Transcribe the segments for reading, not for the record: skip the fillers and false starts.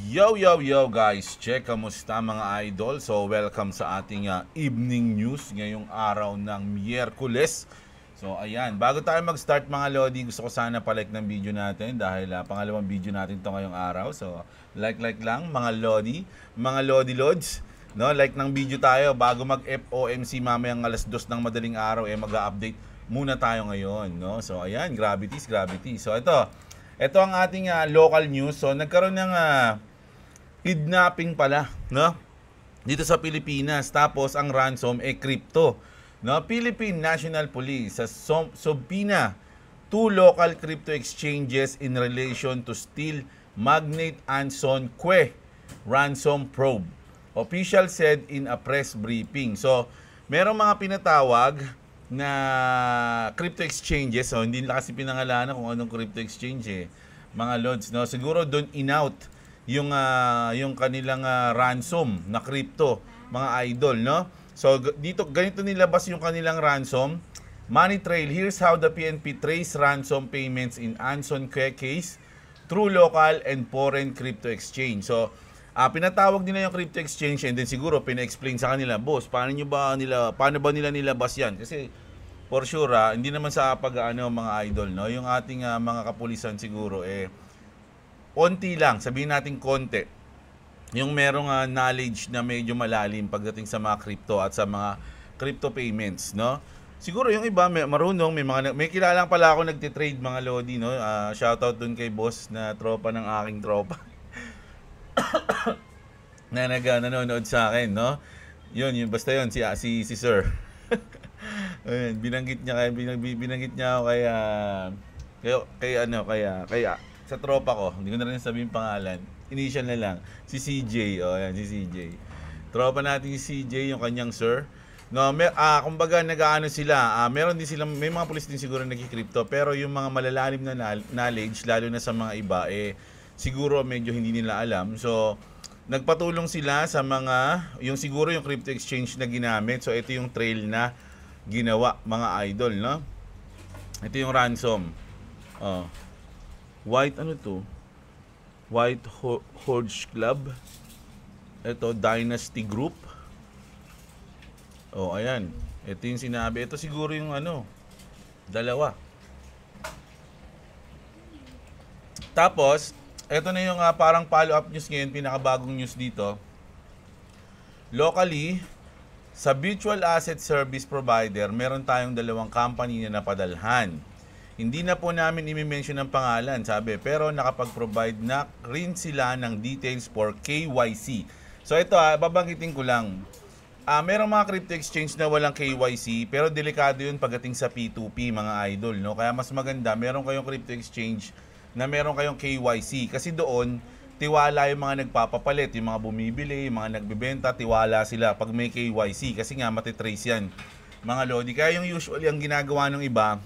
Yo guys, check kamusta mga idol. So welcome sa ating evening news ngayong araw ng Miyerkules. So ayan, bago tayo mag-start mga lodi, gusto ko sana pa-like ng video natin dahil pangalawang video natin to ngayong araw. So like lang mga lodi lods, no? Like ng video tayo bago mag-FOMC mamayang alas 2 ng madaling araw mag-update muna tayo ngayon, no? So ayan, gravity. So ito ang ating local news. So nagkaroon ng kidnapping pala, no? Dito sa Pilipinas. Tapos ang ransom crypto, no? Philippine National Police sa subpoena 2 local crypto exchanges in relation to steel magnate Anson Cue ransom probe. Official said in a press briefing. So merong mga pinatawag na crypto exchanges. So hindi nila kasi pinangalanan kung anong crypto exchange mga lods, no? Siguro doon in-out yung kanilang ransom na crypto, mga idol, no? So dito ganito nilabas yung kanilang ransom. Money trail, here's how the PNP trace ransom payments in Anson Cue case through local and foreign crypto exchange. So pinatawag nila yung crypto exchange and then siguro pina-explain sa kanila, boss, paano ba nila nilabas yan? Kasi for sure, hindi naman sa mga idol, no? Yung ating mga kapulisan siguro konti lang, sabihin natin konti. Yung merong knowledge na medyo malalim pagdating sa mga crypto at sa mga crypto payments, no? Siguro yung iba marunong, may kilalang pala ako nagte-trade mga lodi, no? Shoutout dun kay boss na tropa ng aking tropa. na nanonood sa akin, no? Yun basta yun si sir. Ayun, binanggit niya ako kaya sa tropa ko, hindi ko na rin sabihin pangalan. Initial na lang, si CJ. Si CJ. Tropa natin si CJ, yung kanyang sir. No, kumbaga nag-aano sila, meron din silang may mga pulis din siguro nagki-crypto, pero yung mga malalalim na knowledge lalo na sa mga iba siguro medyo hindi nila alam. So nagpatulong sila sa yung siguro yung crypto exchange na ginamit. So ito yung trail na ginawa mga idol, no? Ito yung ransom. White Horse Club. Ito Dynasty Group. Ayan. Ito yung sinabi. Ito siguro yung dalawa. Tapos ito na yung parang follow-up news ngayon, pinakabagong news dito. Locally, sa virtual asset service provider, meron tayong dalawang company na napadalhan. Hindi na po namin i-mention ang pangalan, sabi, pero nakapag-provide na rin sila ng details for KYC. So ito, babanggitin ko lang. Merong mga crypto exchange na walang KYC, pero delikado yun pagdating sa P2P, mga idol, no? Kaya mas maganda, meron kayong crypto exchange na meron kayong KYC. Kasi doon, tiwala yung mga nagpapapalit, yung mga bumibili, yung mga nagbebenta, tiwala sila pag may KYC. Kasi nga, matitrace yan, mga lodi. Kaya yung usually ang ginagawa ng iba,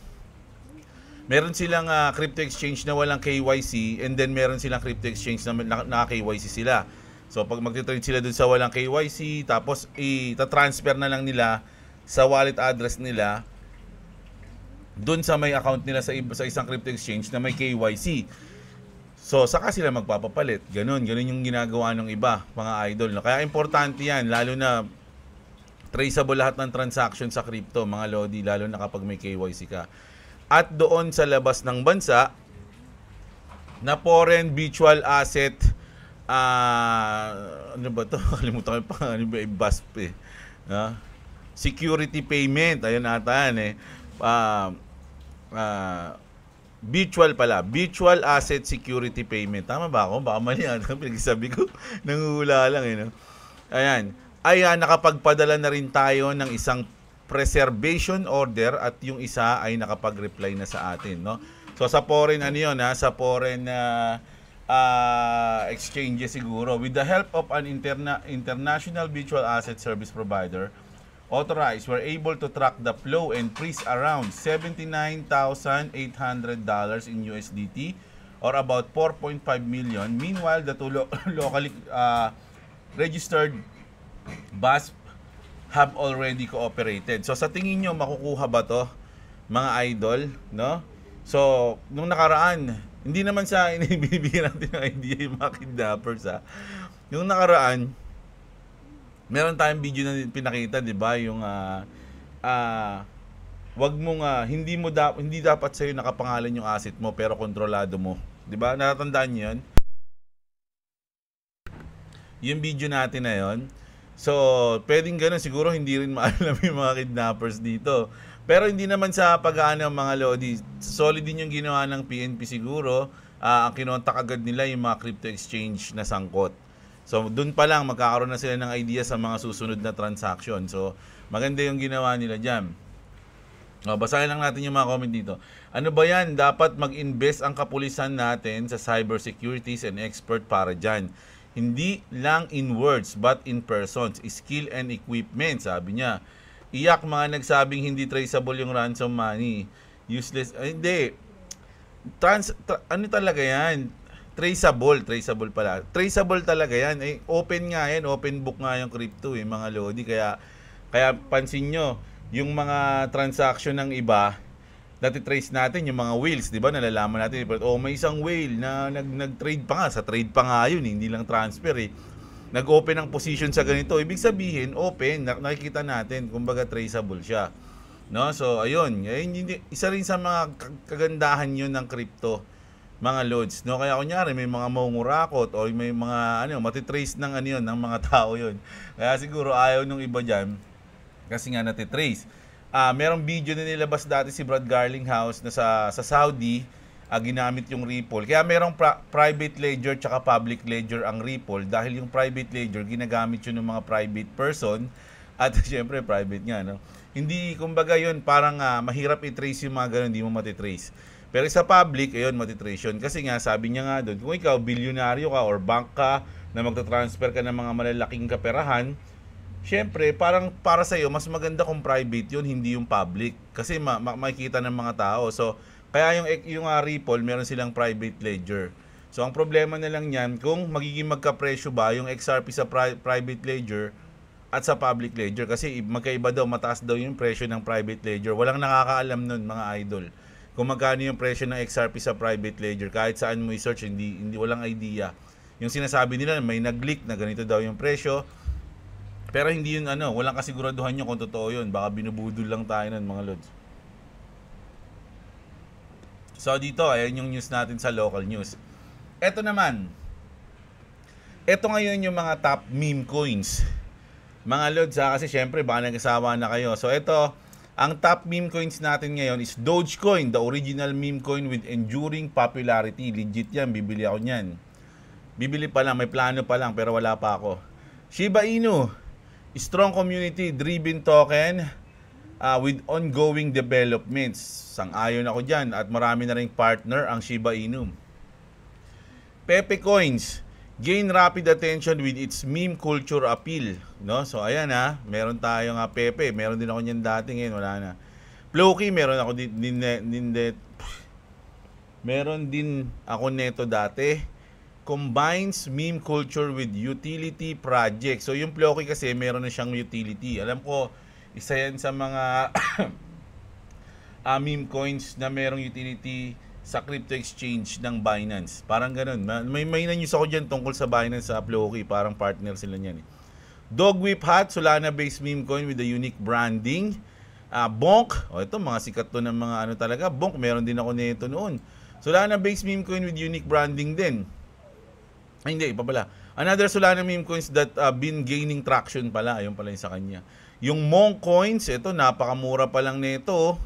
meron silang crypto exchange na walang KYC, and then meron silang crypto exchange na naka-KYC sila. So, pag magtitrade sila dun sa walang KYC, tapos ita-transfer na lang nila sa wallet address nila, doon sa may account nila sa isang crypto exchange na may KYC. So, saka sila magpapapalit. Ganun yung ginagawa ng iba, mga idol. No? Kaya importante yan, lalo na traceable lahat ng transaction sa crypto, mga lodi, lalo na kapag may KYC ka. At doon sa labas ng bansa, na foreign virtual asset, ano ba to? Kalimutan ko pa, BASP security payment, ayun ata yan virtual asset security payment. Tama ba ako? Baka mali pinagsabi ko. Nanguhula lang no? Ayan. Nakapagpadala na rin tayo ng isang preservation order at yung isa ay nakapag-reply na sa atin, no? So sa foreign sa foreign exchanges siguro, with the help of an international virtual asset service provider authorized, we're able to track the flow and freeze around $79,800 in USDT or about 4.5 million. Meanwhile, the two locally registered BASP have already cooperated. So sa tingin nyo, makukuha ba to, mga idol, no? So nung nakaraan, Hindi naman sa akin binibigyan natin ng idea yung mga kidnappers ha. Yung nakaraan, meron tayong video na pinakita, 'di ba? Yung wag mong hindi dapat sa nakapangalan yung asset mo pero kontrolado mo. 'Di ba? Natatandaan niyo 'yon? Yung video natin na 'yon. So, pwedeng gano'n siguro hindi rin maalam yung mga kidnappers dito. Pero hindi naman sa pag-aano ng mga lodi. Solid din yung ginawa ng PNP siguro. Ang kinontak agad nila yung mga crypto exchange na sangkot. So, dun pa lang magkakaroon na sila ng idea sa mga susunod na transaction. So, maganda yung ginawa nila dyan. Basahin lang natin yung mga comment dito. Ano ba yan? Dapat mag-invest ang kapulisan natin sa cybersecurities and expert para dyan. Hindi lang in words but in persons. Skill and equipment, sabi niya. Iyak mga nagsabing hindi traceable yung ransom money. Useless. Hindi. Ano talaga yan? Traceable pala. Traceable talaga yan. Open nga yan. Open book nga yung crypto mga lodi. Kaya pansin nyo, yung mga transaction ng iba, nati-trace natin yung mga whales, 'di ba? Nalalaman natin, may isang whale na nag-trade pa nga, sa trade pa nga yun, hindi lang transfer Nag-open ang position sa ganito. Ibig sabihin, open, nakikita natin, kumbaga traceable siya. No? So, ayun, isa rin sa mga kagandahan yun ng crypto, mga loads. No? Kaya kunyari, may mga mangurakot o may mga matitrace ng ng mga tao yun. Kaya siguro ayaw nung iba diyan kasi nga natitrace. Merong video na nilabas dati si Brad Garlinghouse na sa Saudi, ginamit yung Ripple. Kaya merong private ledger tsaka public ledger ang Ripple dahil yung private ledger ginagamit yun ng mga private person at syempre private nga, no? Hindi, kumbaga yun, parang mahirap i-trace yung mga ganun, hindi mo matitrace. Pero sa public, ayun, matitrace yun. Kasi nga, sabi niya nga doon, kung ikaw, bilyonaryo ka or bank ka na magta-transfer ka ng mga malalaking kaperahan, syempre, parang para sa iyo mas maganda kung private 'yun, hindi yung public kasi makikita ng mga tao. So, kaya yung Ripple, meron silang private ledger. So, ang problema na lang niyan kung magiging magkapresyo ba yung XRP sa private ledger at sa public ledger kasi magkaiba daw, mataas daw yung presyo ng private ledger. Walang nakakaalam nun, mga idol. Kung magkano yung presyo ng XRP sa private ledger, kahit saan mo i-search, hindi walang idea. Yung sinasabi nila may nag-leak na ganito daw yung presyo. Pero hindi yun walang kasiguraduhan nyo kung totoo yun. Baka binubudol lang tayo nun, mga lods. So dito, ayan yung news natin sa local news. Ito naman. Ito ngayon yung mga top meme coins. Mga lods kasi syempre baka nag-asawa na kayo. So ito, ang top meme coins natin ngayon is Dogecoin, the original meme coin with enduring popularity. Legit yan, bibili ako niyan. Bibili pa lang, may plano pa lang pero wala pa ako. Shiba Inu, strong community-driven token with ongoing developments. Sang-ayon ako dyan at marami na ring partner ang Shiba Inu. Pepe Coins, gain rapid attention with its meme culture appeal. No? So ayan meron tayong Pepe. Meron din ako niyan dati, ngayon wala na. Floki, meron din ako neto dati. Combines meme culture with utility project. So yung Floki kasi meron na siyang utility. Alam ko, isa yan sa mga meme coins na merong utility sa crypto exchange ng Binance. Parang ganun. May na-news ako dyan tungkol sa Binance sa Floki. Parang partner sila niyan. Dog Whip Hat, Solana-based meme coin with a unique branding. Bonk. Ito, mga sikat to ng mga talaga. Bonk, meron din ako nito noon. Solana-based meme coin with unique branding din. Hindi, iba pala. Another Solana meme coins that been gaining traction pala. Ayun pala yung sa kanya. Yung Monk coins, ito, napakamura pa lang nito.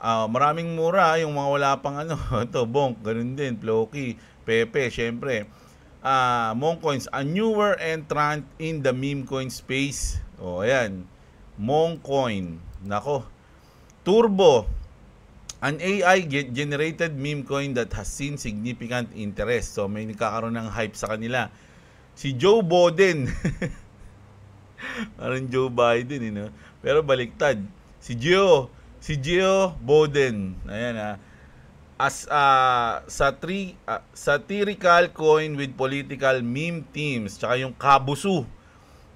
Maraming mura. Yung mga wala pang ito, Bonk, ganun din. Floki, Pepe, syempre. Monk coins, a newer entrant in the meme coin space. Ayan. Monk coin. Nako. Turbo, an AI-generated meme coin that has seen significant interest. So, may nagkakaroon ng hype sa kanila. Si Joe Biden. Parang Joe Biden, Pero baliktad. Si Geo Biden. Ayan, as satirical coin with political meme themes. Tsaka yung Kabusu.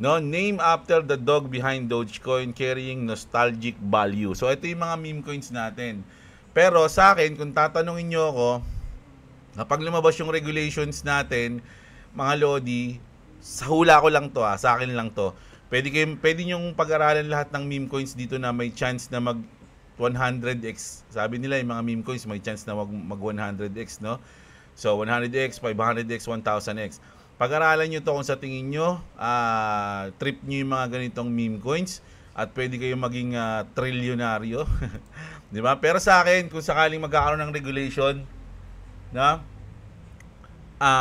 No, name after the dog behind Dogecoin carrying nostalgic value. So, ito yung mga meme coins natin. Pero sa akin, kung tatanungin nyo ako, Kapag lumabas yung regulations natin, mga Lodi, sa hula ko lang to, sa akin lang to. Pwede nyong pag-aralan lahat ng meme coins dito na may chance na mag 100x. Sabi nila yung mga meme coins may chance na mag 100x, no? So 100x, 500x, 1000x. Pag-aralan nyo to kung sa tingin nyo, trip nyo yung mga ganitong meme coins at pwede kayong maging trilyonaryo. Di ba? Pero sa akin, kung sakaling magkakaroon ng regulation, na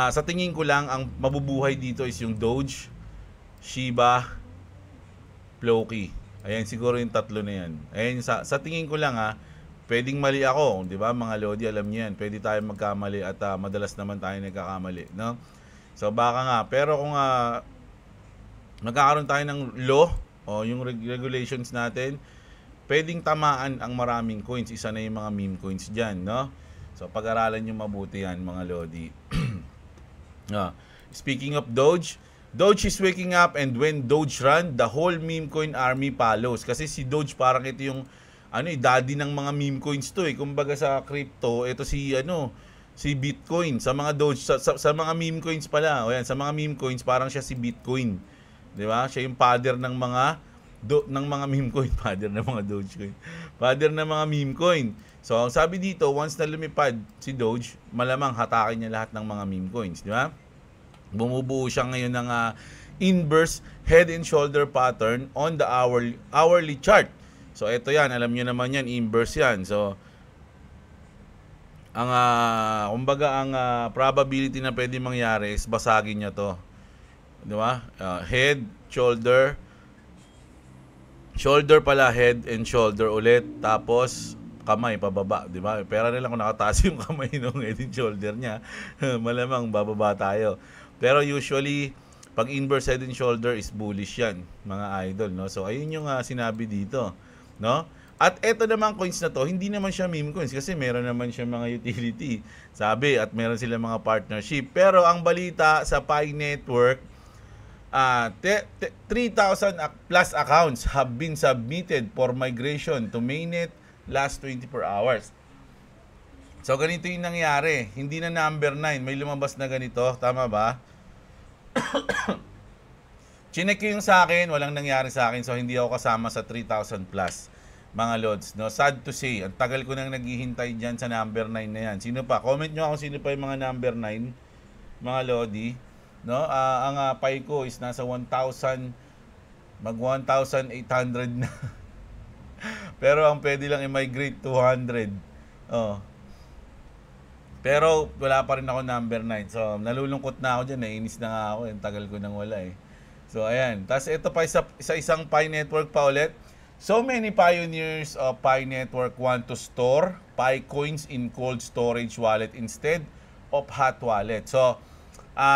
sa tingin ko lang ang mabubuhay dito is yung Doge, Shiba, Floki. Ayan siguro yung tatlo na yan. Ayan sa tingin ko lang pwedeng mali ako, 'di ba? Mga Lodi, alam niyo yan. Pwede tayo magkamali at madalas naman tayo nagkakamali, no? So baka nga, pero kung magkakaroon tayo ng law o yung regulations natin, pwedeng tamaan ang maraming coins. Isa na yung mga meme coins diyan, no? So pag-aralan niyo mabuti yan, mga Lodi. Speaking of Doge is waking up, and when Doge run, the whole meme coin army follows. Kasi si Doge parang ito yung daddy ng mga meme coins to eh. Kumbaga sa crypto, ito si Bitcoin. Sa mga Doge, sa mga meme coins pala. O yan, sa mga meme coins parang siya si Bitcoin. 'Di ba? Siya yung father ng mga meme coin, father ng mga Dogecoin. Father ng mga meme coin. So, ang sabi dito, once na lumipad si Doge, malamang hatakin niya lahat ng mga meme coins, di ba? Bumubuo siya ngayon ng inverse head and shoulder pattern on the hourly chart. So, ito yan, alam niyo naman yan, inverse yan. So, ang kumbaga ang probability na pwede mangyari is basagin niya to. Di ba? Head, shoulder pala, head and shoulder ulit, tapos kamay pababa, di ba? Pero nila kung nakataas yung kamay ng head and shoulder niya, malamang bababa tayo. Pero usually, pag inverse head and shoulder is bullish yan, mga idol, no? So ayun yung sinabi dito, no? At eto naman coins na to, hindi naman siya meme coins kasi meron naman siya mga utility. Sabi, at meron sila mga partnership. Pero ang balita sa Pi Network, 3,000 plus accounts have been submitted for migration to mainnet last 24 hours. So ganito yung nangyari. Hindi na number 9. May lumabas na ganito. Tama ba? Chinek yung sa akin. Walang nangyari sa akin. So hindi ako kasama sa 3,000 plus. Mga Lods. No? Sad to say. Ang tagal ko nang naghihintay dyan sa number 9 na yan. Sino pa? Comment nyo ako sino pa yung mga number 9. Mga Lodi. No? Ang pay ko is nasa 1,000. Mag 1,800 na. Pero ang pwede lang i-migrate 200. Pero wala pa rin ako number 9. So nalulungkot na ako dyan. Nainis na nga ako. Ang tagal ko nang wala eh. So ayan. Tapos ito pa isang Pi Network pa ulit. So many pioneers of Pi Network want to store Pi coins in cold storage wallet instead of hot wallet. So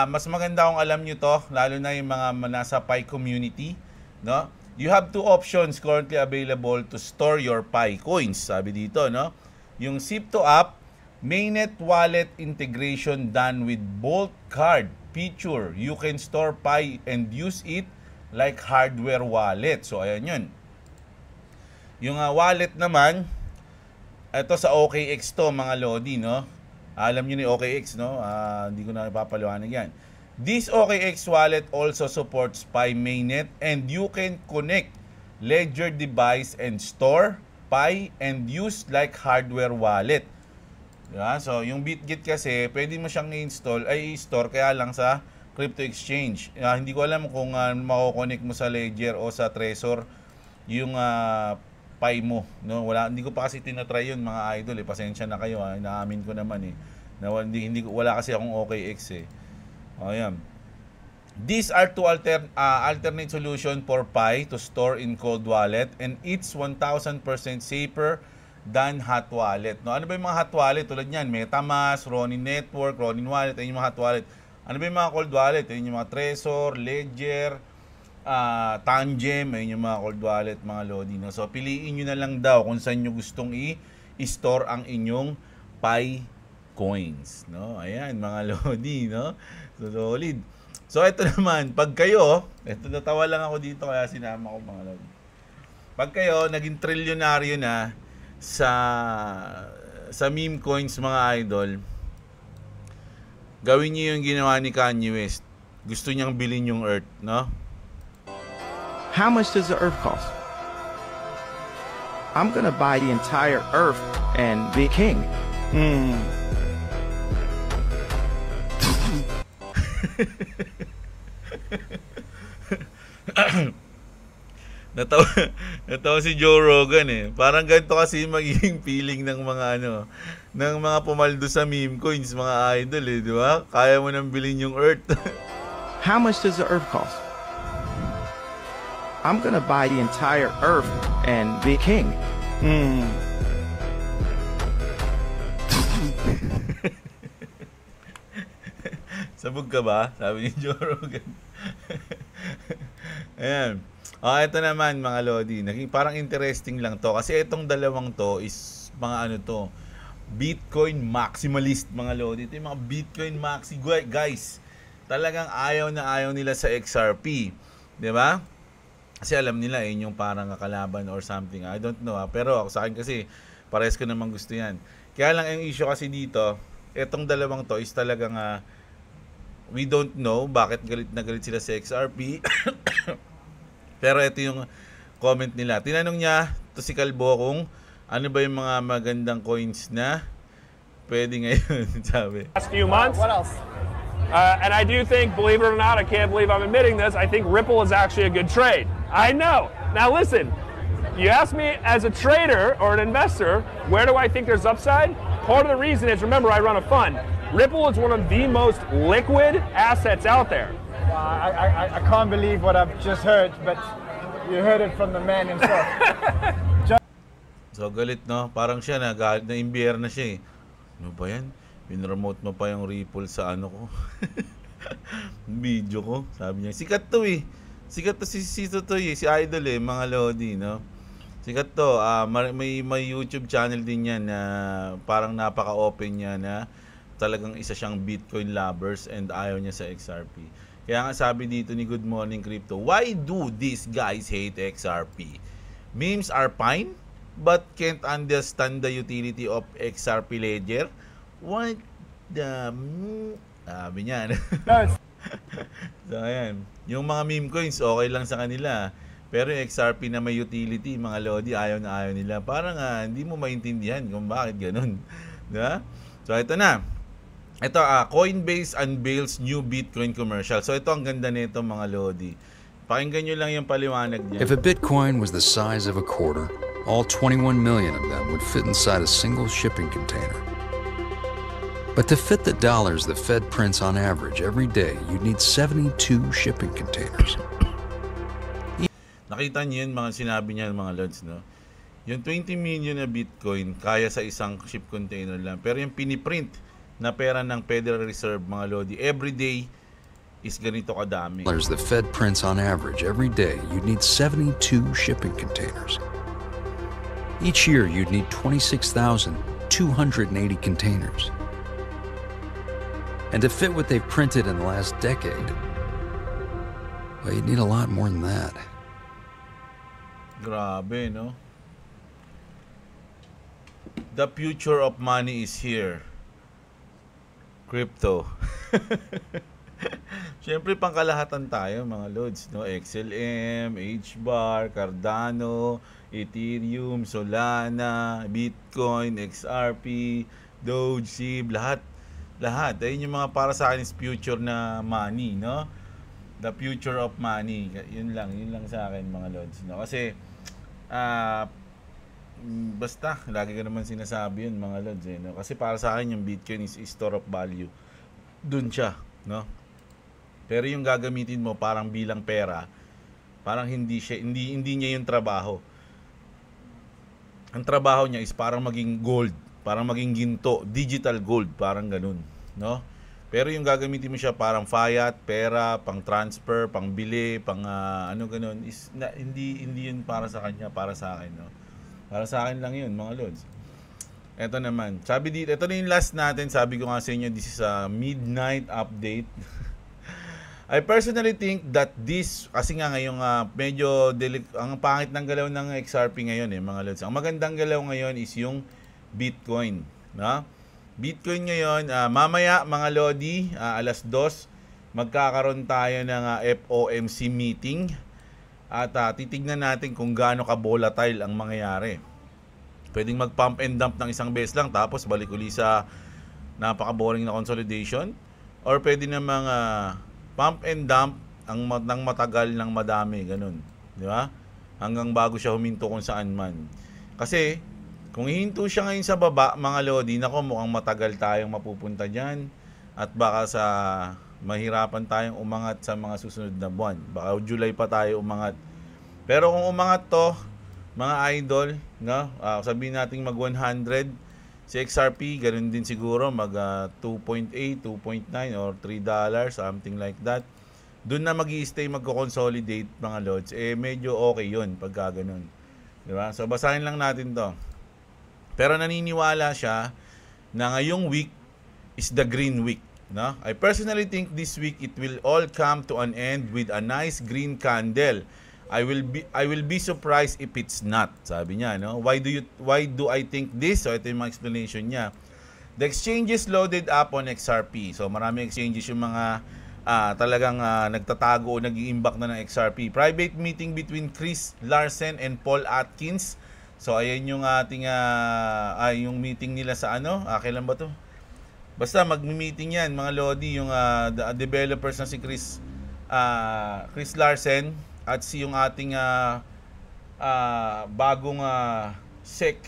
mas maganda kung alam nyo to. Lalo na yung mga nasa Pi community. No? You have two options currently available to store your Pi coins. Sabi dito, no? Yung Zip2 app, mainnet wallet integration done with Bolt card feature. You can store Pi and use it like hardware wallet. So, ayan yun. Yung wallet naman, ito sa OKX to, mga Lodi, no? Alam nyo ni OKX, no? Hindi ko na ipapaliwanag yan. This OKX wallet also supports Pi mainnet, and you can connect Ledger device and store Pi and use like hardware wallet. Diba? So, yung BitGet kasi, pwede mo siyang i-store kaya lang sa crypto exchange. Hindi ko alam kung mako-connect mo sa Ledger o sa Trezor yung Pi mo. No? Hindi ko pa kasi tinatry yun, mga idol. Pasensya na kayo. Inaamin ko naman eh. Wala kasi akong OKX eh. Ayan. These are two alternate solution for Pi to store in cold wallet, and it's 1,000% safer than hot wallet. No, ano ba yung mga hot wallet? Tulad niyan, MetaMask, Ronin Network, Ronin Wallet, ayun yung mga hot wallet. Ano ba yung mga cold wallet? Ayun yung mga Trezor, Ledger, Tangem, ayun yung mga cold wallet, mga Lodi. No? So, piliin nyo na lang daw kung saan nyo gustong i-store ang inyong Pi coins. No? Ayan, mga Lodi. No? So, solid. So, ito naman, pag kayo, natawa lang ako dito kaya sinama ko, mga Lodi. Pag kayo, naging trilyonaryo na sa meme coins, mga idol, Gawin niyo yung ginawa ni Kanye West. Gusto niyang bilhin yung Earth, no? How much does the Earth cost? I'm gonna buy the entire Earth and be king. Natawa, natawa si Joe Rogan eh. Parang ganito kasi magiging feeling ng mga ng mga pumaldo sa meme coins, mga idol eh, di ba? Kaya mo nang bilhin yung Earth. How much does the Earth cost? I'm gonna buy the entire Earth and be king. Sabog ka ba? Sabi ni Joe Rogan. Ayan. Ito naman mga Lodi. Naging parang interesting lang to. Kasi itong dalawang to is mga ano to. Bitcoin maximalist mga Lodi. Ito yung mga Bitcoin maxi. Guys, talagang ayaw na ayaw nila sa XRP. Diba? Kasi alam nila yung parang kakalaban or something. I don't know. Pero ako sa akin kasi parehas ko namang gusto yan. Kaya lang yung issue kasi dito, itong dalawang to is talagang we don't know bakit galit na galit sila sa XRP. Pero ito yung comment nila. Tinanong niya to si Kalbo kung ano ba yung mga magandang coins na pwede ngayon, sabi. Last few months. What else? And I do think, believe it or not, I can't believe I'm admitting this, I think Ripple is actually a good trade. I know. Now listen, you ask me as a trader or an investor, where do I think there's upside? Part of the reason is, remember, I run a fund. Ripple is one of the most liquid assets out there. I can't believe what I've just heard, but you heard it from the man himself. So galit no? Parang siya na-imbiyer na siya eh. Ano ba yan? Pinremote mo pa yung Ripple sa ano ko. Video ko. Sabi niya, sikat to eh. Sikat to si Totoy eh. Si Idol eh. Mga Lodi, no? Sikat to. May YouTube channel din yan na parang napaka-open niya na talagang isa siyang Bitcoin lovers and ayaw niya sa XRP. Kaya nga sabi dito ni Good Morning Crypto, why do these guys hate XRP? Memes are fine, but can't understand the utility of XRP ledger? What the... Sabi niya. So, ayan. Yung mga meme coins, okay lang sa kanila. Pero yung XRP na may utility, mga Lodi, ayaw na ayaw nila. Parang hindi mo maintindihan kung bakit ganun. Diba? So, ito na. Ito, Coinbase unveils new Bitcoin commercial. So, ito ang ganda nito, mga Lodi. Pakinggan nyo lang yung paliwanag niya. If a Bitcoin was the size of a quarter, all 21 million of them would fit inside a single shipping container. But to fit the dollars the Fed prints on average every day, you'd need 72 shipping containers. Nakita niyo yun, mga sinabi niya, mga Lods, no? Yung 20 million na Bitcoin, kaya sa isang ship container lang. Pero yung piniprint na pera ng Federal Reserve, mga Lodi, every day is ganito kadami. The Fed prints on average every day, you'd need 72 shipping containers. Each year, you'd need 26,280 containers. And to fit what they've printed in the last decade, well, you'd need a lot more than that. Grabe, no? The future of money is here. Crypto. Siyempre, pangkalahatan tayo, mga Lods, no? XLM, HBAR, Cardano, Ethereum, Solana, Bitcoin, XRP, Doge, SIB, lahat. Ayun yung mga para sa akin is future na money, no? The future of money. Yun lang sa akin, mga Lods, no? Kasi basta lagi ko naman sinasabi yun, mga Lods, eh, no? Kasi para sa akin yung Bitcoin is store of value. Dun siya, no? Pero yung gagamitin mo parang bilang pera, parang hindi niya yung trabaho. Ang trabaho niya is parang maging gold, parang maging ginto, digital gold, parang ganun, no? Pero yung gagamitin mo siya parang fiat, pera, pang transfer, pang bili, pang ano ganun, is hindi yun para sa kanya, para sa akin, no? Para sa akin lang yun, mga Lods. Ito naman, sabi dito, ito na yung last natin, sabi ko nga sa inyo, this is a midnight update. I personally think that this, kasi nga ngayong medyo ang pangit ng galaw ng XRP ngayon, mga Lods. Ang magandang galaw ngayon is yung Bitcoin, no? Bitcoin ngayon, mamaya mga Lodi, alas 2, magkakaroon tayo ng FOMC meeting at titignan natin kung gaano ka-volatile ang mangyayari. Pwedeng mag-pump and dump ng isang beses lang tapos balik uli sa napaka-boring na consolidation, or pwede namang pump and dump ng matagal ng madami, ganun. Di ba? Hanggang bago siya huminto kung saan man. Kasi kung hihinto siya ngayon sa baba, mga Lodi, nako, mukhang matagal tayong mapupunta dyan. At baka mahirapan tayong umangat sa mga susunod na buwan. Baka July pa tayo umangat. Pero kung umangat to, mga idol, no? Sabihin natin mag 100, si XRP, ganun din siguro, mag 2.8, 2.9, or $3, something like that. Doon na mag-i-stay, magko-consolidate, mga Lods. Medyo okay yun pagka ganun. Diba? So, basahin lang natin to. Pero naniniwala siya na ngayong week is the green week, no? I personally think this week it will all come to an end with a nice green candle. I will be surprised if it's not, sabi niya, no? Why do I think this? So ito yung mga explanation niya. The exchanges loaded up on XRP. So marami exchanges yung mga talagang nagtatago o nag-iimbak na ng XRP. Private meeting between Chris Larsen and Paul Atkins. So ayan yung ating yung meeting nila sa kailan ba to? Basta magmi-meeting yan, mga Lodi, yung developers na si Chris Larsen at yung ating bagong SEC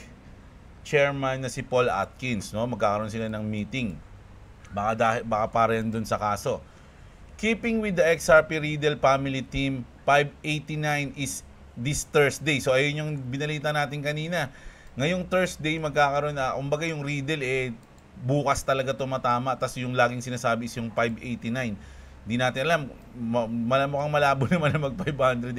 chairman na si Paul Atkins, no? Magkakaroon sila ng meeting. Baka para yan dun sa kaso. Keeping with the XRP Riddle family team, 589 is this Thursday. So ayun yung binalita natin kanina. Ngayong Thursday magkakaroon kumbaga yung Riddle bukas talaga tumatama, tas yung laging sinasabi is yung 589. Di natin alam, mukhang malabo naman na mag $589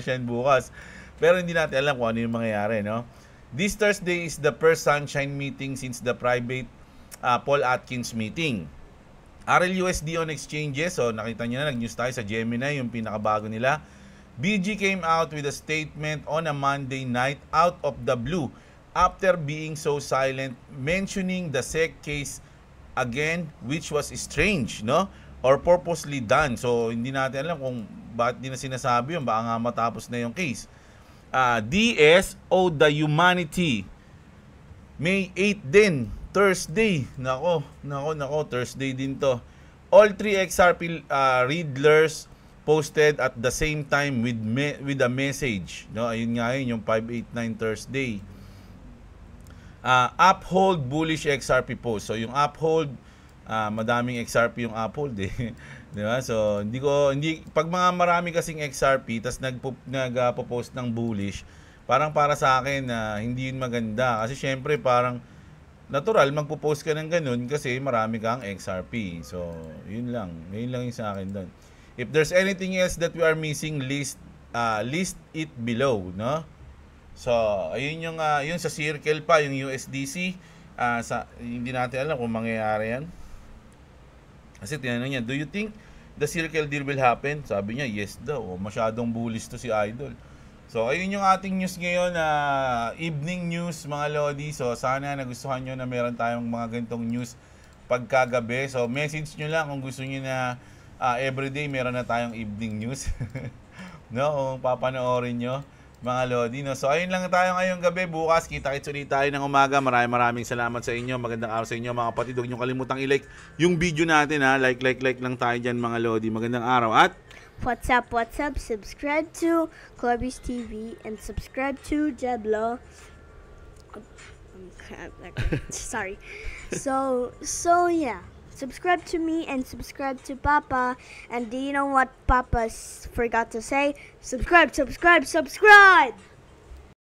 yan bukas. Pero hindi natin alam kung ano yung mangyayari, no? This Thursday is the first sunshine meeting since the private Paul Atkins meeting. RLUSD on exchanges, so nakita nyo na, nag-news tayo sa Gemini, yung pinakabago nila. BG came out with a statement on a Monday night out of the blue after being so silent, mentioning the SEC case again, which was strange, no? Or purposely done. So hindi natin alam kung bakit hindi na sinasabi yun, baka nga matapos na yung case. DS o the Humanity, May 8 din, Thursday. Nako, Thursday din to. All 3 XRP Riddlers posted at the same time with a message, no? Ayun nga yun, yung 589 Thursday. Uphold bullish XRP post. So yung uphold, madaming XRP yung uphold di ba? So hindi pag mga marami kasing XRP tas nagpo-post ng bullish, parang para sa akin hindi yun maganda kasi syempre parang natural magpo-post ka ng ganun kasi marami kang XRP. So yun lang yung sa akin doon. If there's anything else that we are missing, list it below, no? So, ayun yung sa circle pa, yung USDC, hindi natin alam kung mangyayari yan. Kasi tinanong niya, do you think the circle deal will happen? Sabi niya, yes daw. Masyadong bullish to si Idol. So, ayun yung ating news ngayon, evening news, mga Lodi. So, sana nagustuhan nyo na meron tayong mga ganitong news pagkagabi. So, message nyo lang kung gusto nyo na everyday meron na tayong evening news. No, kung papanoorin nyo, mga Lodi, no? So ayun lang tayo ngayong gabi. Bukas kita-kits ulit tayo ng umaga. Maraming salamat sa inyo. Magandang araw sa inyo, mga kapatid. Huwag nyo kalimutang i-like yung video natin, ha. Like lang tayo dyan, mga Lodi. Magandang araw at what's up? Subscribe to Clovis TV and subscribe to Jeblo. Sorry. So yeah. Subscribe to me and subscribe to Papa. And do you know what Papa forgot to say? Subscribe!